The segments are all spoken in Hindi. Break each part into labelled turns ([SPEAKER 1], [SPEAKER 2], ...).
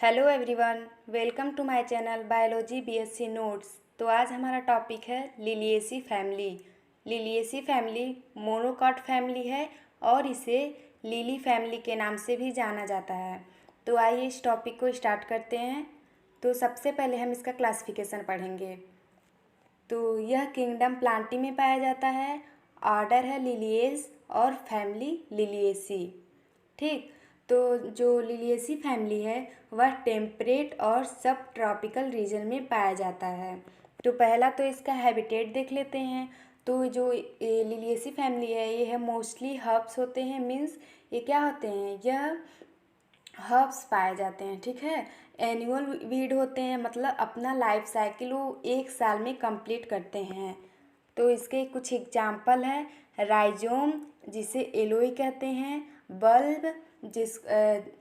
[SPEAKER 1] Hello everyone, welcome to my channel biology BSc notes. तो आज हमारा टॉपिक है Liliaceae family. Liliaceae family monocot family है और इसे लिली फैमिली के नाम से भी जाना जाता है। तो आइए इस टॉपिक को स्टार्ट करते हैं। तो सबसे पहले हम इसका क्लासिफिकेशन पढ़ेंगे। तो यह किंगडम प्लांटी में पाया जाता है, ऑर्डर है लिलिएस और फैमिली लिलिएसी। ठीक, तो जो लिलिएसी फैमिली है वह टेम्परेट और सब ट्रॉपिकल रीजन में पाया जाता है। तो पहला तो इसका हैबिटेट देख लेते हैं। तो जो लिलिएसी फैमिली है ये है मोस्टली हर्ब्स होते हैं, मीन्स ये क्या होते हैं, यह हर्ब्स पाए जाते हैं। ठीक है, एनुअल वीड होते हैं, मतलब अपना लाइफ साइकिल वो एक साल में कंप्लीट करते हैं। तो इसके कुछ एग्जाम्पल है, राइजोम जिसे एलोई कहते हैं, बल्ब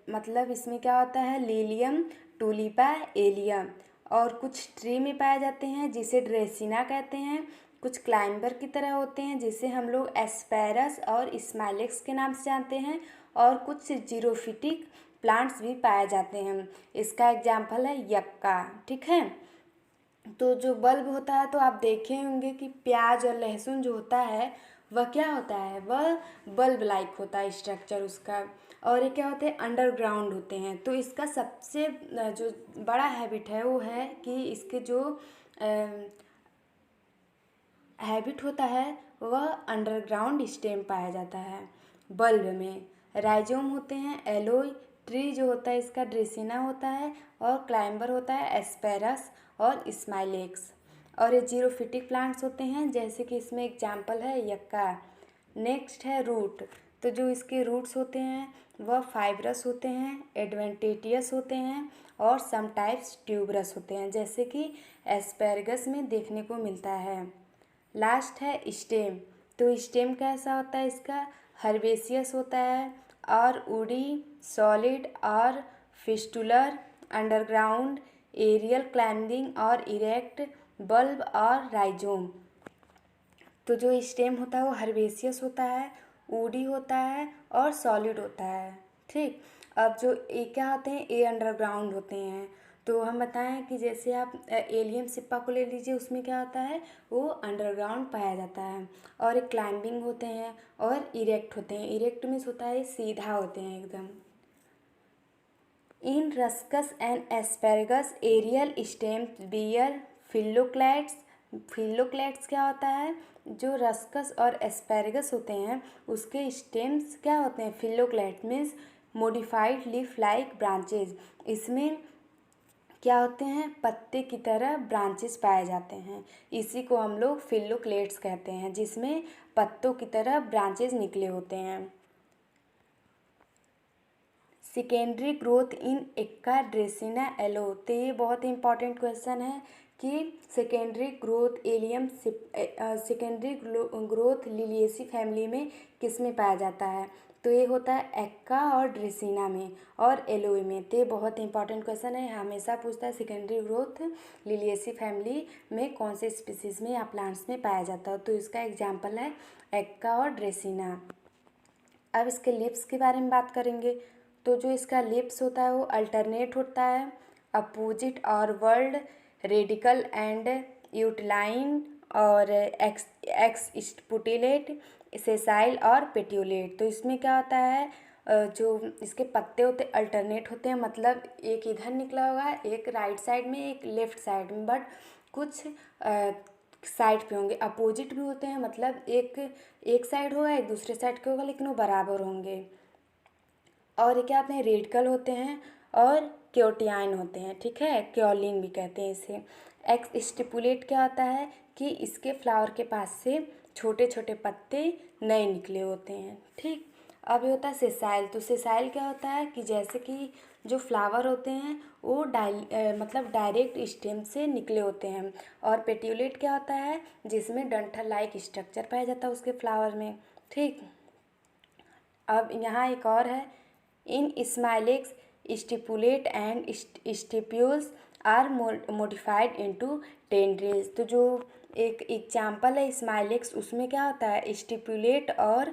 [SPEAKER 1] मतलब इसमें क्या होता है, लिलियम, टूलिपा, एलियम। और कुछ ट्री में पाए जाते हैं जिसे ड्रेसिना कहते हैं, कुछ क्लाइंबर की तरह होते हैं जिसे हम लोग एस्पेरस और स्माइलेक्स के नाम से जानते हैं, और कुछ जीरोफिटिक प्लांट्स भी पाए जाते हैं। इसका एग्जाम्पल है यक्का। ठीक है, तो जो बल्ब होता है तो आप देखे होंगे कि प्याज और लहसुन जो होता है वह क्या होता है, वह बल्ब लाइक होता है स्ट्रक्चर उसका। और ये क्या होते हैं, अंडरग्राउंड होते हैं। तो इसका सबसे जो बड़ा हैबिट है वो है कि इसके जो हैबिट होता है वह अंडरग्राउंड स्टेम पाया जाता है बल्ब में। राइजोम होते हैं एलोई, ट्री जो होता है इसका ड्रेसिना होता है, और क्लाइंबर होता है एस्पेरस और स्माइलेक्स। और ये जीरोफिटिक प्लांट्स होते हैं, जैसे कि इसमें एग्जाम्पल है यक्का। नेक्स्ट है रूट। तो जो इसके रूट्स होते हैं वह फाइब्रस होते हैं, एडवेंटेटियस होते हैं, और सम टाइप्स ट्यूबरस होते हैं, जैसे कि एस्पेरगस में देखने को मिलता है। लास्ट है स्टेम। तो स्टेम कैसा होता है इसका, हर्बेसियस होता है, और वुडी, सॉलिड और फिस्टुलर, अंडरग्राउंड, एरियल क्लाइंबिंग और इरेक्ट, बल्ब और राइजोम। तो जो स्टेम होता है वो हर्बेसियस होता है, वुडी होता है और सॉलिड होता है। ठीक, अब जो ए क्या होते हैं, ए अंडरग्राउंड होते हैं। तो हम बताएं कि जैसे आप एलियम सिप्पा को ले लीजिए, उसमें क्या होता है, वो अंडरग्राउंड पाया जाता है। और एक क्लाइंबिंग होते हैं और इरेक्ट होते हैं। इरेक्ट मीन्स होता है सीधा होते हैं एकदम। In Ruscus and Asparagus aerial stems bear phylloclades. Phylloclades क्या होता है, जो रस्कस और एस्पेरगस होते हैं उसके स्टेम्स क्या होते हैं, phylloclade means modified leaf like branches. इसमें क्या होते हैं, पत्ते की तरह ब्रांचेस पाए जाते हैं। इसी को हम लोग फिल्लोक्लेट्स कहते हैं, जिसमें पत्तों की तरह ब्रांचेस निकले होते हैं। Secondary growth in yucca dracaena aloe. तो ये बहुत ही इंपॉर्टेंट क्वेश्चन है कि secondary growth allium secondary growth Liliaceae family में किस में पाया जाता है। तो ये होता है एक्का और ड्रेसिना में और एलोई में। तो ये बहुत इंपॉर्टेंट क्वेश्चन है, हमेशा पूछता है सेकेंडरी ग्रोथ लिलिएसी फैमिली में कौन से स्पीसीज में या प्लांट्स में पाया जाता है। तो इसका एग्जाम्पल है एक्का और ड्रेसिना। अब इसके लिप्स के बारे में बात करेंगे। तो जो इसका लिप्स होता है वो अल्टरनेट होता है, अपोजिट और वर्ल्ड, रेडिकल एंड यूटिलाइन, और एक्स स्पुटिलेट, सेसाइल और पेट्यूलेट। तो इसमें क्या होता है, जो इसके पत्ते होते अल्टरनेट होते हैं, मतलब एक इधर निकला होगा, एक राइट साइड में, एक लेफ्ट साइड में, बट कुछ साइड पे होंगे। अपोजिट भी होते हैं, मतलब एक साइड होगा, एक दूसरे साइड के होगा, लेकिन वो बराबर होंगे। और ये क्या होते हैं, रेडिकल होते हैं और क्योटियाइन होते हैं। ठीक है, क्योलिन भी कहते हैं इसे। एक्स स्टिपुलेट क्या होता है कि इसके फ्लावर के पास से छोटे छोटे पत्ते नए निकले होते हैं। ठीक, अब ये होता है सेसाइल। तो सेसाइल क्या होता है कि जैसे कि जो फ्लावर होते हैं वो मतलब डायरेक्ट स्टेम से निकले होते हैं। और पेट्यूलेट क्या होता है, जिसमें डंठल लाइक स्ट्रक्चर पाया जाता है उसके फ्लावर में। ठीक, अब यहाँ एक और है, in Smilax stipulate and stipules are modified into tendrils. तो जो एक एग्जाम्पल है स्माइलेक्स, उसमें क्या होता है, स्टिपुलेट और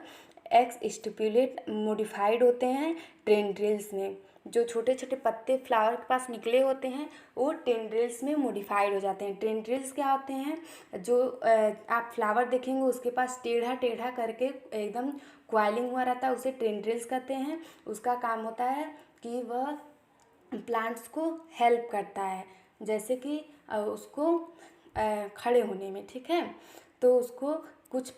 [SPEAKER 1] एक्स स्टिपुलेट मोडिफाइड होते हैं टेंड्रिल्स में। जो छोटे छोटे पत्ते फ्लावर के पास निकले होते हैं वो टेंड्रिल्स में मोडिफाइड हो जाते हैं। टेंड्रिल्स क्या होते हैं, जो आप फ्लावर देखेंगे उसके पास टेढ़ा टेढ़ा करके एकदम क्वाइलिंग हुआ रहता है, उसे टेंड्रिल्स कहते हैं। उसका काम होता है कि वह प्लांट्स को हेल्प करता है, जैसे कि उसको खड़े होने में, ठीक है। तो उसको कुछ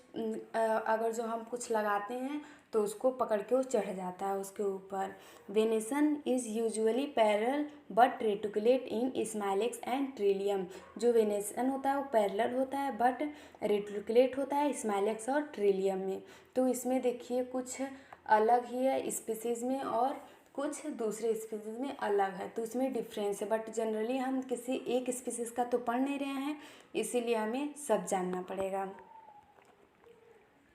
[SPEAKER 1] अगर जो हम कुछ लगाते हैं तो उसको पकड़ के वो चढ़ जाता है उसके ऊपर। Venation is usually parallel but reticulate in Smilax and Trillium. जो वेनेसन होता है वो पैरेलल होता है बट रेटिकुलेट होता है स्माइलेक्स और ट्रिलियम में। तो इसमें देखिए कुछ अलग ही है स्पीसीज़ में और कुछ दूसरे स्पीसीज़ में अलग है, तो इसमें डिफरेंस है। बट जनरली हम किसी एक स्पीसीज़ का तो पढ़ नहीं रहे हैं, इसीलिए हमें सब जानना पड़ेगा।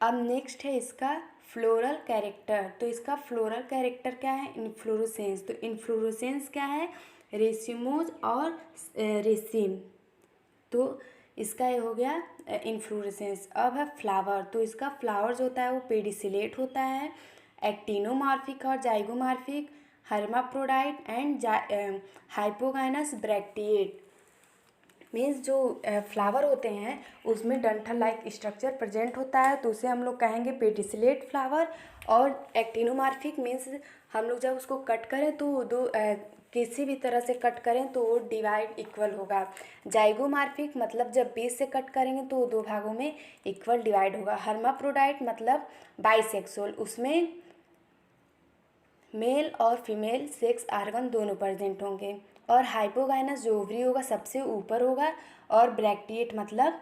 [SPEAKER 1] अब नेक्स्ट है इसका फ्लोरल कैरेक्टर। तो इसका फ्लोरल कैरेक्टर क्या है, इन्फ्लोरेसेंस। तो इन्फ्लोरेसेंस क्या है, रेसिमोज और रेसिम। तो इसका ये हो गया इन्फ्लोरेसेंस। अब है फ्लावर। तो इसका फ्लावर जो होता है वो पेडिसिलेट होता है, एक्टिनोमॉर्फिक और zygomorphic, hermaphrodite and hypogynous bracteate. Means जो फ्लावर होते हैं उसमें डंठल लाइक स्ट्रक्चर प्रेजेंट होता है, तो उसे हम लोग कहेंगे पेडिसिलेट फ्लावर। और एक्टिनोमॉर्फिक मीन्स हम लोग जब उसको कट करें तो दो किसी भी तरह से कट करें तो वो डिवाइड इक्वल होगा। जाइगोमॉर्फिक मतलब जब बेस से कट करेंगे तो वो दो भागों में इक्वल डिवाइड होगा। हर्माफ्रोडाइट मतलब बाइसेक्सुअल, उसमें मेल और फीमेल सेक्स आर्गन दोनों प्रेजेंट होंगे। और हाइपोगाइनस जो ओवरी होगा सबसे ऊपर होगा। और ब्रैक्टिएट मतलब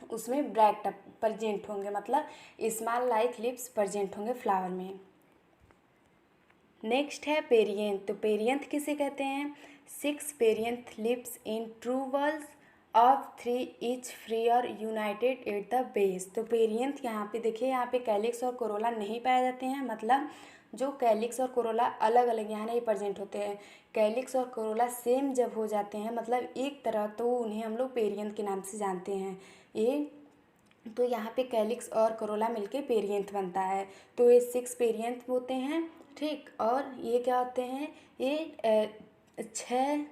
[SPEAKER 1] उसमें ब्रैक्ट प्रेजेंट होंगे, मतलब स्मॉल लाइक लिप्स प्रेजेंट होंगे फ्लावर में। नेक्स्ट है पेरियंथ। तो पेरियंथ किसे कहते हैं, 6 perianth lips in true walls of 3 each free और यूनाइटेड एट द बेस। तो पेरियंथ यहाँ पे देखिए, यहाँ पे कैलिक्स और कोरोला नहीं पाए जाते हैं, मतलब जो कैलिक्स और कोरोला अलग अलग यहाँ नहीं प्रेजेंट होते हैं। कैलिक्स और कोरोला सेम जब हो जाते हैं मतलब एक तरह, तो उन्हें हम लोग पेरियंथ के नाम से जानते हैं। ये तो यहाँ पे कैलिक्स और कोरोला मिलके पेरियंथ बनता है। तो ये 6 पेरियंथ होते हैं, ठीक। और ये क्या होते हैं, ये 6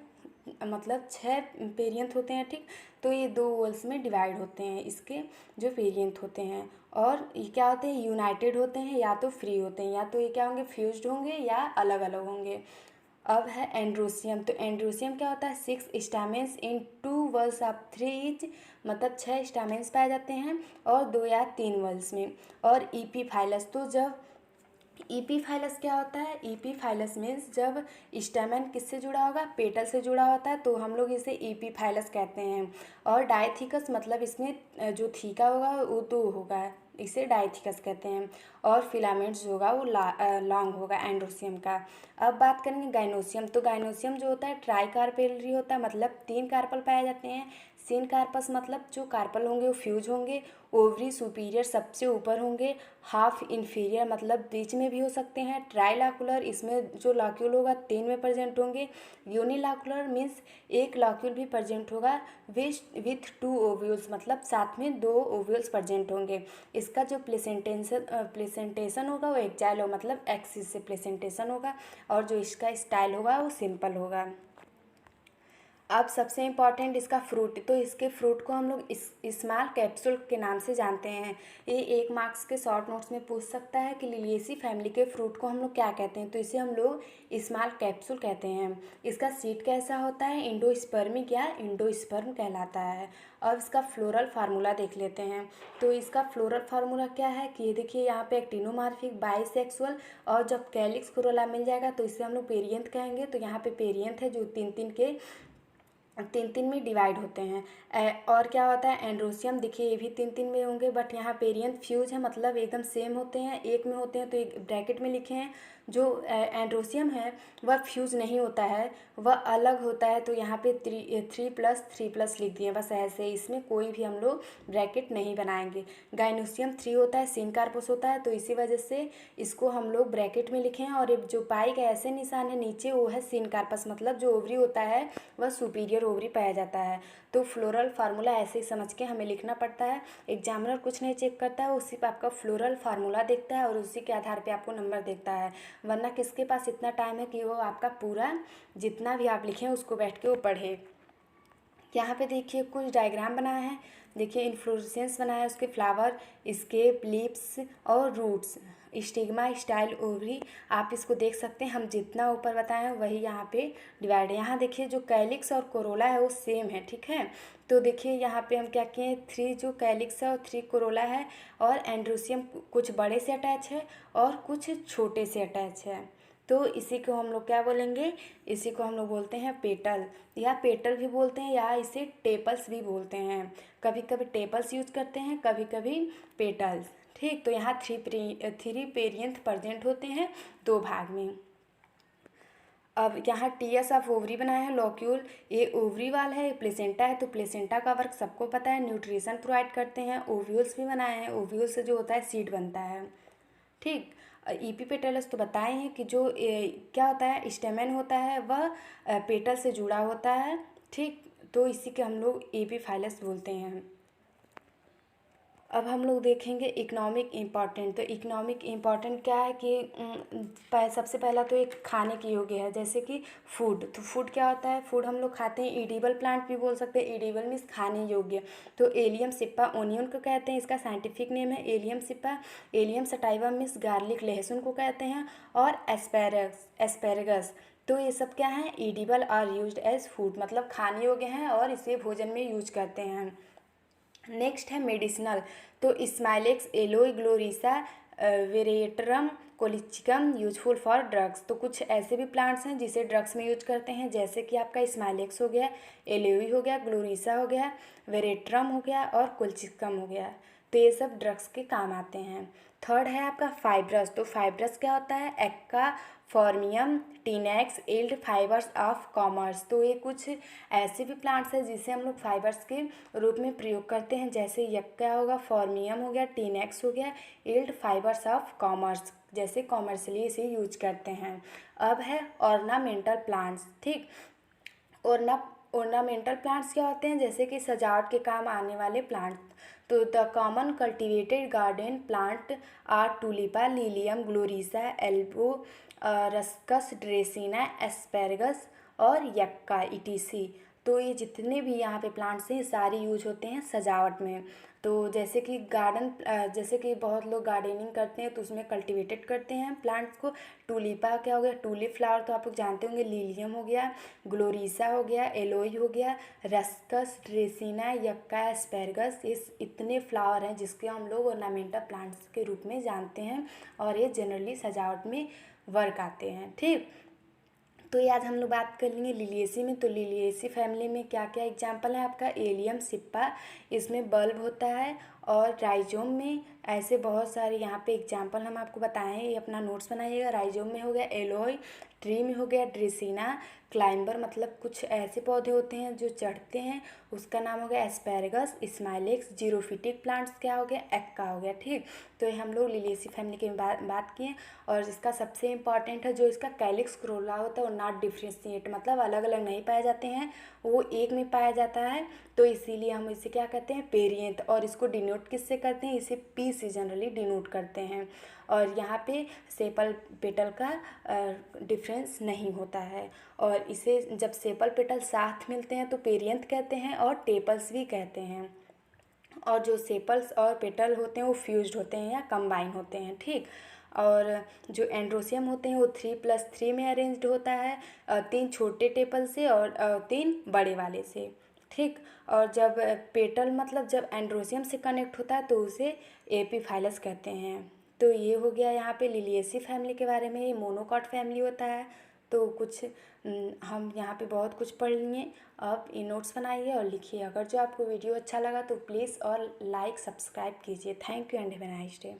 [SPEAKER 1] मतलब 6 पेरियंथ होते हैं, ठीक। तो ये 2 वॉल्स में डिवाइड होते हैं इसके जो पेरियंथ होते हैं। और ये क्या होते हैं, यूनाइटेड होते हैं या तो फ्री होते हैं, या तो ये क्या होंगे, फ्यूज्ड होंगे या अलग अलग होंगे। अब है एंड्रोसियम। तो एंड्रोसियम क्या होता है, 6 स्टामेन्स इन 2 वल्स ऑफ 3 ईच, मतलब 6 स्टामेन्स पाए जाते हैं और 2 या 3 वल्स में। और ईपीफाइलस, तो जब ईपीफाइलस क्या होता है, ईपीफाइलस मीन्स जब स्टैमेन किससे जुड़ा होगा, पेटल से जुड़ा होता है, तो हम लोग इसे ईपीफाइलस कहते हैं। और डाइथिकस मतलब इसमें जो थीका होगा वो 2 होगा, इसे डाइथिकस कहते हैं। और फिलामेंट्स जो होगा वो लॉन्ग होगा एंड्रोसियम का। अब बात करेंगे गाइनोसियम। तो गाइनोसियम जो होता है ट्राई कार्पेलरी होता है, मतलब 3 कार्पल पाए जाते हैं। सीन कार्पस मतलब जो कार्पल होंगे वो फ्यूज होंगे। ओवरी सुपीरियर सबसे ऊपर होंगे। हाफ इन्फीरियर मतलब बीच में भी हो सकते हैं। ट्राइलाकुलर, इसमें जो लाक्यूल होगा 3 में प्रेजेंट होंगे। यूनिलाकुलर मीन्स एक लाक्यूल भी प्रेजेंट होगा विथ 2 ओव्यूल्स, मतलब साथ में 2 ओव्यूल्स प्रेजेंट होंगे। इसका जो प्लेसेंटेशन होगा वो एक्जाइल होगा, मतलब एक्सिस से प्लेसेंटेशन होगा। और जो इसका स्टाइल होगा वो सिंपल होगा। अब सबसे इम्पॉर्टेंट इसका फ्रूट। तो इसके फ्रूट को हम लोग स्मॉल कैप्सूल के नाम से जानते हैं। ये 1 मार्क्स के शॉर्ट नोट्स में पूछ सकता है कि लिलिएसी फैमिली के फ्रूट को हम लोग क्या कहते हैं, तो इसे हम लोग स्मॉल कैप्सूल कहते हैं। इसका सीड कैसा होता है, इंडोस्पर्मिक या इंडोस्पर्म कहलाता है। अब इसका फ्लोरल फार्मूला देख लेते हैं। तो इसका फ्लोरल फार्मूला क्या है कि ये देखिए यहाँ पे एक्टिनोमॉर्फिक, बाइसेक्सुअल, और जब कैलिक्स कोरोला मिल जाएगा तो इसे हम लोग पेरियंथ कहेंगे। तो यहाँ पे पेरियंथ है जो 3 में डिवाइड होते हैं। और क्या होता है एंड्रोसियम, देखिए ये भी 3 में होंगे, बट यहाँ पेरियंथ फ्यूज है, मतलब एकदम सेम होते हैं, एक में होते हैं, तो एक ब्रैकेट में लिखे हैं। जो एंड्रोसियम है वह फ्यूज़ नहीं होता है, वह अलग होता है। तो यहाँ पे 3+3+ लिख दिए बस ऐसे, इसमें कोई भी हम लोग ब्रैकेट नहीं बनाएंगे। गाइनोसियम 3 होता है, सिन कार्पस होता है, तो इसी वजह से इसको हम लोग ब्रैकेट में लिखे हैं। और एक जो पाई का ऐसे निशान है नीचे वो है सिन कार्पस, मतलब जो ओवरी होता है वह सुपीरियर ओवरी पाया जाता है। तो फ्लोरल फार्मूला ऐसे ही समझ के हमें लिखना पड़ता है। एग्जामिनर कुछ नहीं चेक करता है, उसी पर आपका फ्लोरल फार्मूला देखता है और उसी के आधार पे आपको नंबर देखता है। वरना किसके पास इतना टाइम है कि वो आपका पूरा जितना भी आप लिखें उसको बैठ के वो पढ़े। यहाँ पे देखिए कुछ डायग्राम बनाए हैं। देखिए इन्फ्लोरेसेंस बनाया है, उसके फ्लावर, स्केप, लीव्स और रूट्स, स्टिग्मा, स्टाइल, ओवरी। आप इसको देख सकते हैं, हम जितना ऊपर बताए हैं वही यहाँ पे डिवाइड है। यहाँ देखिए जो कैलिक्स और कोरोला है वो सेम है, ठीक है। तो देखिए यहाँ पे हम क्या किए, 3 जो कैलिक्स है और 3 कोरोला है, और एंड्रोसियम कुछ बड़े से अटैच है और कुछ छोटे से अटैच है। तो इसी को हम लोग क्या बोलेंगे, इसी को हम लोग बोलते हैं पेटल, या पेटल भी बोलते हैं, या इसे टेपल्स भी बोलते हैं। कभी कभी टेपल्स यूज करते हैं, कभी कभी पेटल्स, ठीक। तो यहाँ 3 पेरियंथ प्रेजेंट होते हैं 2 भाग में। अब यहाँ टीएस ऑफ ओवरी बनाया है, लॉक्यूल, ये ओवरी वाल है, प्लेसेंटा है, तो प्लेसेंटा का वर्क सबको पता है, न्यूट्रिशन प्रोवाइड करते हैं। ओव्यूल्स भी बनाए हैं, ओव्यूल से जो होता है सीड बनता है, ठीक। ईपीपेटलस तो बताए हैं कि जो क्या होता है, स्टेमेन होता है वह पेटल से जुड़ा होता है, ठीक। तो इसी के हम लोग एपीफाइलस बोलते हैं। अब हम लोग देखेंगे इकोनॉमिक इम्पॉर्टेंट। तो इकोनॉमिक इम्पॉर्टेंट क्या है कि सबसे पहला तो एक खाने के योग्य है, जैसे कि फूड। तो फूड क्या होता है, फूड हम लोग खाते हैं, ईडिबल प्लांट भी बोल सकते हैं, ईडिबल मीन्स खाने योग्य। तो एलियम सिप्पा ओनियन को कहते हैं, इसका साइंटिफिक नेम है allium Sippa. Allium sativa means garlic, लहसुन को कहते हैं। और एस्पेरेगस, तो ये सब क्या है, edible are used as food, मतलब खाने योग्य हैं और इसे भोजन में यूज करते हैं। नेक्स्ट है मेडिसिनल। तो Smilax, alloy ग्लोरिसा, वेरेटरम कोलिचिकम useful for drugs. तो कुछ ऐसे भी प्लांट्स हैं जिसे ड्रग्स में यूज करते हैं, जैसे कि आपका स्माइलेक्स हो गया, एलोई हो गया, ग्लोरिसा हो गया, वेरेटरम हो गया और कोलिचिकम हो गया। तो ये सब ड्रग्स के काम आते हैं। थर्ड है आपका फाइब्रस। तो फाइब्रस क्या होता है, Yucca Phormium tenax yield fibres of commerce. तो ये कुछ ऐसे भी प्लांट्स हैं जिसे हम लोग फाइबर्स के रूप में प्रयोग करते हैं, जैसे यक्का होगा, फॉर्मियम हो गया, टीनेक्स हो गया, इल्ड फाइबर्स ऑफ कॉमर्स, जैसे कॉमर्शियली इसे यूज करते हैं। अब है ऑर्नामेंटल प्लांट्स, ठीक। ऑर्नामेंटल प्लांट्स क्या होते हैं, जैसे कि सजावट के काम आने वाले प्लांट। तो the common cultivated garden plant are Tulipa, Lilium, Gloriosa, Aloe, Ruscus, Dracaena, Asparagus और यक्का, ईटीसी। तो ये जितने भी यहाँ पे प्लांट्स हैं सारे यूज होते हैं सजावट में। तो जैसे कि जैसे कि बहुत लोग गार्डनिंग करते हैं तो उसमें कल्टिवेटेड करते हैं प्लांट्स को। टूलिपा क्या हो गया, टूलिप फ्लावर तो आप लोग जानते होंगे, लिलियम हो गया, ग्लोरिसा हो गया, एलोई हो गया, रस्कस, ड्रेसिना, यक्का, एस्पेरगस। ये इतने फ्लावर हैं जिसके हम लोग ऑर्नामेंटल प्लांट्स के रूप में जानते हैं और ये जनरली सजावट में वर्क आते हैं, ठीक। तो ये आज हम लोग बात कर लेंगे लिलिएसी में। तो लिलिएसी फैमिली में क्या क्या एग्जाम्पल है आपका, एलियम सिप्पा, इसमें बल्ब होता है, और राइजोम में ऐसे बहुत सारे यहाँ पे एग्जाम्पल हम आपको बताए हैं, ये अपना नोट्स बनाइएगा। राइजोम में हो गया एलोई, ट्री में हो गया ड्रेसिना, क्लाइंबर मतलब कुछ ऐसे पौधे होते हैं जो चढ़ते हैं, उसका नाम हो गया एस्पेरगस, स्माइलेक्स, जीरोफिटिक प्लांट्स क्या हो गया, एक्का हो गया, ठीक। तो ये हम लोग लिलिएसी फैमिली की बात किए। और इसका सबसे इम्पॉर्टेंट है जो इसका कैलिक्स क्रोला होता है वो नॉट डिफ्रेंशिएट, मतलब अलग अलग नहीं पाए जाते हैं, वो एक में पाया जाता है। तो इसीलिए हम इसे क्या कहते हैं, पेरियंथ। और इसको डिनोट किससे करते हैं, इसे पी से जनरली डिनोट करते हैं। और यहाँ पे सेपल पेटल का डिफरेंस नहीं होता है। और इसे जब सेपल पेटल साथ मिलते हैं तो पेरियंथ कहते हैं और टेपल्स भी कहते हैं। और जो सेपल्स और पेटल होते हैं वो फ्यूज्ड होते हैं या कंबाइन होते हैं, ठीक। और जो एंड्रोसियम होते हैं वो 3+3 में अरेंज्ड होता है, 3 छोटे टेपल से और 3 बड़े वाले से, ठीक। और जब पेटल मतलब जब एंड्रोसियम से कनेक्ट होता है तो उसे एपीफाइलस कहते हैं। तो ये हो गया यहाँ पे लिलिएसी फैमिली के बारे में। ये मोनोकॉट फैमिली होता है। तो कुछ हम यहाँ पे बहुत कुछ पढ़ लिए। आप ये नोट्स बनाइए और लिखिए। अगर जो आपको वीडियो अच्छा लगा तो प्लीज़ और लाइक सब्सक्राइब कीजिए। Thank you and have a nice day.